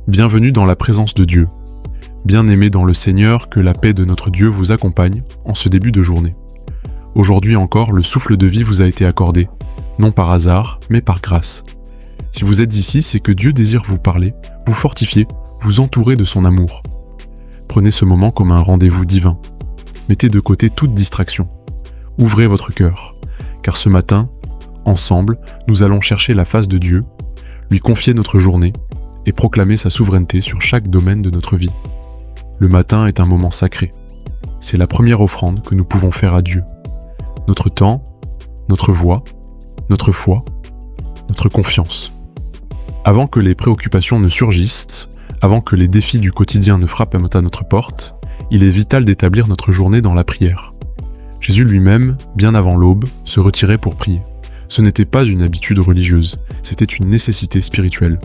Bienvenue dans la présence de Dieu. Bien-aimés dans le Seigneur, que la paix de notre Dieu vous accompagne en ce début de journée. Aujourd'hui encore, le souffle de vie vous a été accordé, non par hasard, mais par grâce. Si vous êtes ici, c'est que Dieu désire vous parler, vous fortifier, vous entourer de son amour. Prenez ce moment comme un rendez-vous divin. Mettez de côté toute distraction. Ouvrez votre cœur, car ce matin, ensemble, nous allons chercher la face de Dieu, lui confier notre journée et proclamer sa souveraineté sur chaque domaine de notre vie. Le matin est un moment sacré. C'est la première offrande que nous pouvons faire à Dieu. Notre temps, notre voix, notre foi, notre confiance. Avant que les préoccupations ne surgissent, avant que les défis du quotidien ne frappent à notre porte, il est vital d'établir notre journée dans la prière. Jésus lui-même, bien avant l'aube, se retirait pour prier. Ce n'était pas une habitude religieuse, c'était une nécessité spirituelle.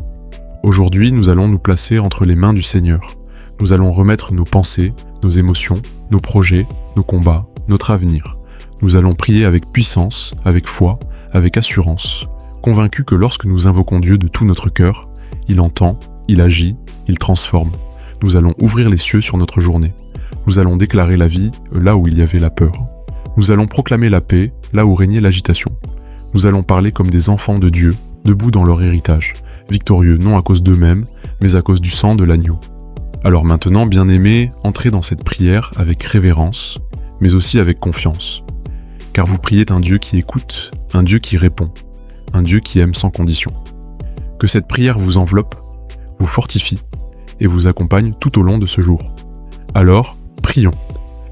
Aujourd'hui, nous allons nous placer entre les mains du Seigneur. Nous allons remettre nos pensées, nos émotions, nos projets, nos combats, notre avenir. Nous allons prier avec puissance, avec foi, avec assurance, convaincus que lorsque nous invoquons Dieu de tout notre cœur, il entend, il agit, il transforme. Nous allons ouvrir les cieux sur notre journée. Nous allons déclarer la vie là où il y avait la peur. Nous allons proclamer la paix là où régnait l'agitation. Nous allons parler comme des enfants de Dieu, debout dans leur héritage, victorieux non à cause d'eux-mêmes, mais à cause du sang de l'agneau. Alors maintenant, bien-aimés, entrez dans cette prière avec révérence, mais aussi avec confiance. Car vous priez un Dieu qui écoute, un Dieu qui répond, un Dieu qui aime sans condition. Que cette prière vous enveloppe, vous fortifie et vous accompagne tout au long de ce jour. Alors, prions.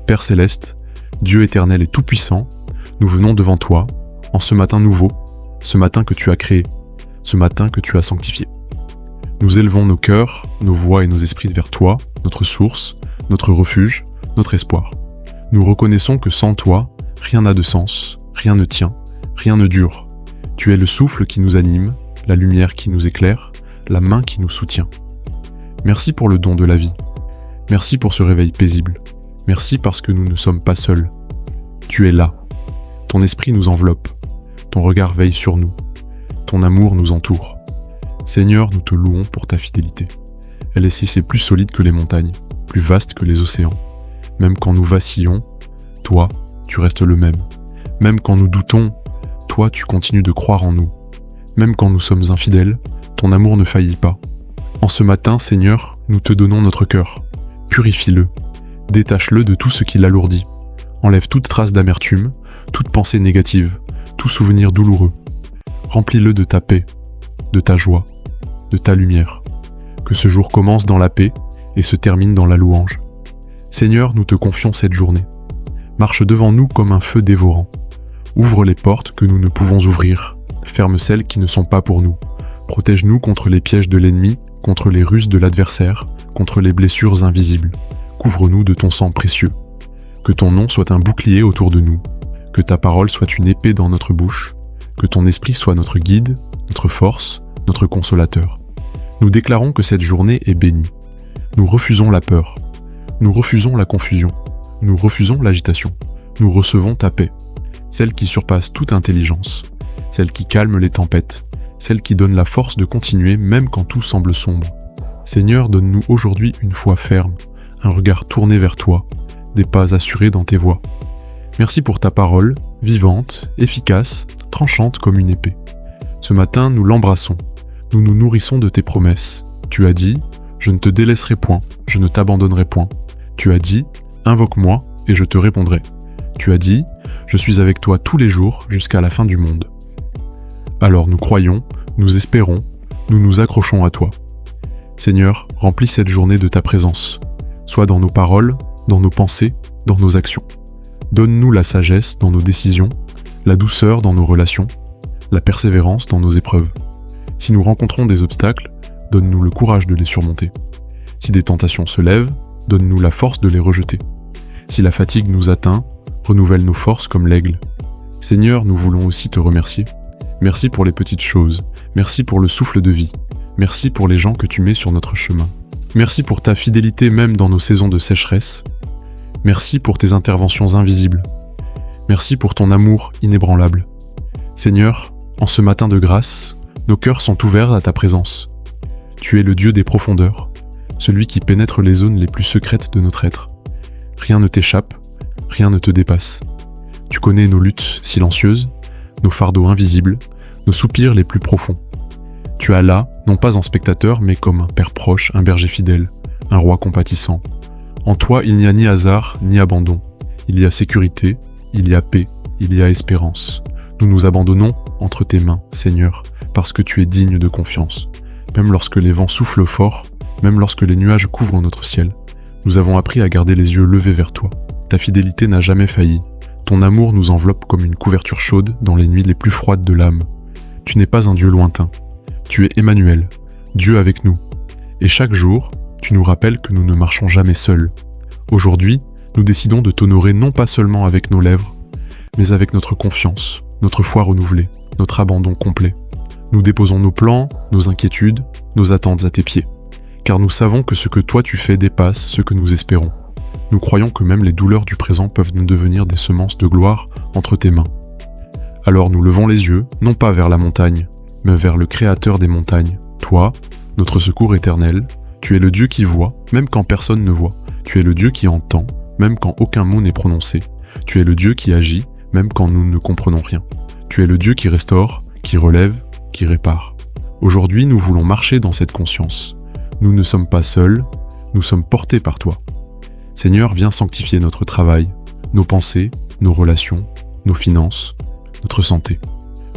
Père Céleste, Dieu éternel et tout-puissant, nous venons devant toi, en ce matin nouveau, ce matin que tu as créé, ce matin que tu as sanctifié. Nous élevons nos cœurs, nos voix et nos esprits vers toi, notre source, notre refuge, notre espoir. Nous reconnaissons que sans toi, rien n'a de sens, rien ne tient, rien ne dure. Tu es le souffle qui nous anime, la lumière qui nous éclaire, la main qui nous soutient. Merci pour le don de la vie. Merci pour ce réveil paisible. Merci parce que nous ne sommes pas seuls. Tu es là. Ton esprit nous enveloppe. Ton regard veille sur nous. Ton amour nous entoure. Seigneur, nous te louons pour ta fidélité. Elle est si plus solide que les montagnes, plus vaste que les océans. Même quand nous vacillons, toi, tu restes le même. Même quand nous doutons, toi, tu continues de croire en nous. Même quand nous sommes infidèles, ton amour ne faillit pas. En ce matin, Seigneur, nous te donnons notre cœur. Purifie-le. Détache-le de tout ce qui l'alourdit. Enlève toute trace d'amertume, toute pensée négative, tout souvenir douloureux. Remplis-le de ta paix, de ta joie, de ta lumière. Que ce jour commence dans la paix et se termine dans la louange. Seigneur, nous te confions cette journée. Marche devant nous comme un feu dévorant. Ouvre les portes que nous ne pouvons ouvrir. Ferme celles qui ne sont pas pour nous. Protège-nous contre les pièges de l'ennemi, contre les ruses de l'adversaire, contre les blessures invisibles. Couvre-nous de ton sang précieux. Que ton nom soit un bouclier autour de nous. Que ta parole soit une épée dans notre bouche. Que ton esprit soit notre guide, notre force, notre consolateur. Nous déclarons que cette journée est bénie. Nous refusons la peur. Nous refusons la confusion. Nous refusons l'agitation. Nous recevons ta paix, celle qui surpasse toute intelligence, celle qui calme les tempêtes, celle qui donne la force de continuer même quand tout semble sombre. Seigneur, donne-nous aujourd'hui une foi ferme, un regard tourné vers toi, des pas assurés dans tes voies. Merci pour ta parole, vivante, efficace, tranchante comme une épée. Ce matin, nous l'embrassons. Nous nous nourrissons de tes promesses. Tu as dit, je ne te délaisserai point, je ne t'abandonnerai point. Tu as dit, invoque-moi et je te répondrai. Tu as dit, je suis avec toi tous les jours jusqu'à la fin du monde. Alors nous croyons, nous espérons, nous nous accrochons à toi. Seigneur, remplis cette journée de ta présence, soit dans nos paroles, dans nos pensées, dans nos actions. Donne-nous la sagesse dans nos décisions, la douceur dans nos relations, la persévérance dans nos épreuves. Si nous rencontrons des obstacles, donne-nous le courage de les surmonter. Si des tentations se lèvent, donne-nous la force de les rejeter. Si la fatigue nous atteint, renouvelle nos forces comme l'aigle. Seigneur, nous voulons aussi te remercier. Merci pour les petites choses. Merci pour le souffle de vie. Merci pour les gens que tu mets sur notre chemin. Merci pour ta fidélité même dans nos saisons de sécheresse. Merci pour tes interventions invisibles. Merci pour ton amour inébranlable. Seigneur, en ce matin de grâce, nos cœurs sont ouverts à ta présence. Tu es le Dieu des profondeurs, celui qui pénètre les zones les plus secrètes de notre être. Rien ne t'échappe, rien ne te dépasse. Tu connais nos luttes silencieuses, nos fardeaux invisibles, nos soupirs les plus profonds. Tu as là, non pas en spectateur, mais comme un père proche, un berger fidèle, un roi compatissant. En toi, il n'y a ni hasard, ni abandon. Il y a sécurité, il y a paix, il y a espérance. Nous nous abandonnons entre tes mains, Seigneur, parce que tu es digne de confiance. Même lorsque les vents soufflent fort, même lorsque les nuages couvrent notre ciel, nous avons appris à garder les yeux levés vers toi. Ta fidélité n'a jamais failli. Ton amour nous enveloppe comme une couverture chaude dans les nuits les plus froides de l'âme. Tu n'es pas un Dieu lointain. Tu es Emmanuel, Dieu avec nous. Et chaque jour, tu nous rappelles que nous ne marchons jamais seuls. Aujourd'hui, nous décidons de t'honorer non pas seulement avec nos lèvres, mais avec notre confiance, notre foi renouvelée, notre abandon complet. Nous déposons nos plans, nos inquiétudes, nos attentes à tes pieds. Car nous savons que ce que toi tu fais dépasse ce que nous espérons. Nous croyons que même les douleurs du présent peuvent nous devenir des semences de gloire entre tes mains. Alors nous levons les yeux, non pas vers la montagne, mais vers le Créateur des montagnes. Toi, notre secours éternel, tu es le Dieu qui voit, même quand personne ne voit. Tu es le Dieu qui entend, même quand aucun mot n'est prononcé. Tu es le Dieu qui agit, même quand nous ne comprenons rien. Tu es le Dieu qui restaure, qui relève, qui répare. Aujourd'hui, nous voulons marcher dans cette conscience. Nous ne sommes pas seuls, nous sommes portés par toi. Seigneur, viens sanctifier notre travail, nos pensées, nos relations, nos finances, notre santé.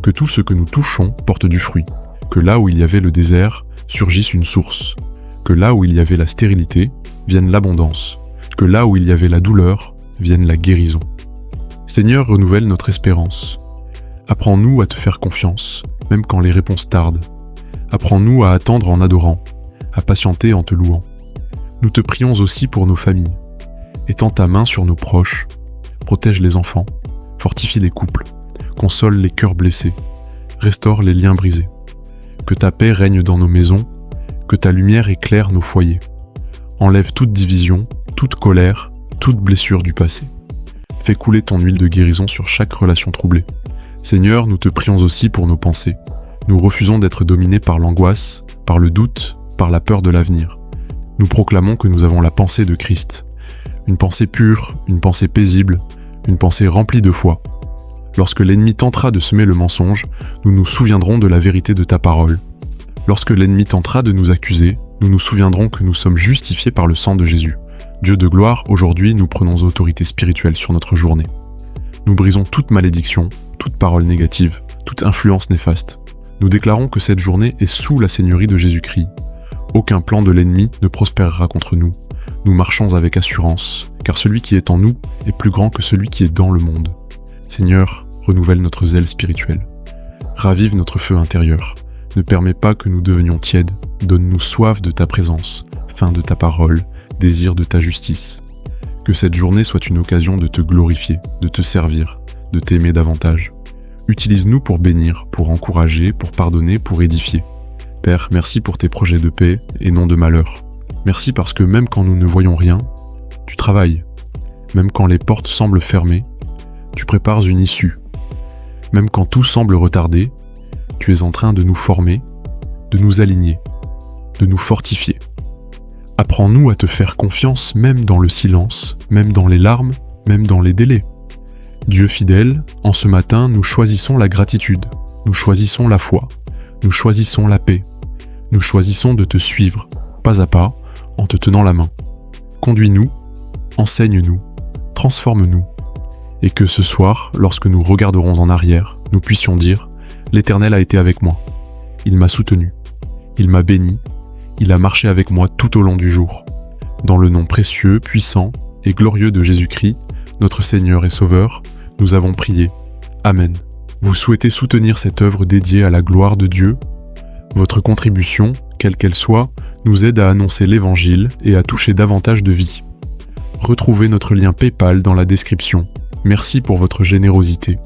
Que tout ce que nous touchons porte du fruit. Que là où il y avait le désert, surgisse une source. Que là où il y avait la stérilité, vienne l'abondance. Que là où il y avait la douleur, vienne la guérison. Seigneur, renouvelle notre espérance. Apprends-nous à te faire confiance, même quand les réponses tardent. Apprends-nous à attendre en adorant, à patienter en te louant. Nous te prions aussi pour nos familles. Étends ta main sur nos proches, protège les enfants, fortifie les couples, console les cœurs blessés, restaure les liens brisés. Que ta paix règne dans nos maisons, que ta lumière éclaire nos foyers. Enlève toute division, toute colère, toute blessure du passé. Fais couler ton huile de guérison sur chaque relation troublée. Seigneur, nous te prions aussi pour nos pensées. Nous refusons d'être dominés par l'angoisse, par le doute, par la peur de l'avenir. Nous proclamons que nous avons la pensée de Christ. Une pensée pure, une pensée paisible, une pensée remplie de foi. Lorsque l'ennemi tentera de semer le mensonge, nous nous souviendrons de la vérité de ta parole. Lorsque l'ennemi tentera de nous accuser, nous nous souviendrons que nous sommes justifiés par le sang de Jésus. Dieu de gloire, aujourd'hui, nous prenons autorité spirituelle sur notre journée. Nous brisons toute malédiction, toute parole négative, toute influence néfaste. Nous déclarons que cette journée est sous la seigneurie de Jésus-Christ. Aucun plan de l'ennemi ne prospérera contre nous. Nous marchons avec assurance, car celui qui est en nous est plus grand que celui qui est dans le monde. Seigneur, renouvelle notre zèle spirituel. Ravive notre feu intérieur. Ne permets pas que nous devenions tièdes. Donne-nous soif de ta présence, faim de ta parole, désir de ta justice. Que cette journée soit une occasion de te glorifier, de te servir, de t'aimer davantage. Utilise-nous pour bénir, pour encourager, pour pardonner, pour édifier. Père, merci pour tes projets de paix et non de malheur. Merci parce que même quand nous ne voyons rien, tu travailles. Même quand les portes semblent fermées, tu prépares une issue. Même quand tout semble retardé, tu es en train de nous former, de nous aligner, de nous fortifier. Apprends-nous à te faire confiance même dans le silence, même dans les larmes, même dans les délais. Dieu fidèle, en ce matin, nous choisissons la gratitude, nous choisissons la foi, nous choisissons la paix, nous choisissons de te suivre, pas à pas, en te tenant la main. Conduis-nous, enseigne-nous, transforme-nous, et que ce soir, lorsque nous regarderons en arrière, nous puissions dire « L'Éternel a été avec moi, il m'a soutenu, il m'a béni, il a marché avec moi tout au long du jour. » Dans le nom précieux, puissant et glorieux de Jésus-Christ, notre Seigneur et Sauveur, nous avons prié. Amen. Vous souhaitez soutenir cette œuvre dédiée à la gloire de Dieu ? Votre contribution, quelle qu'elle soit, nous aide à annoncer l'Évangile et à toucher davantage de vies. Retrouvez notre lien PayPal dans la description. Merci pour votre générosité.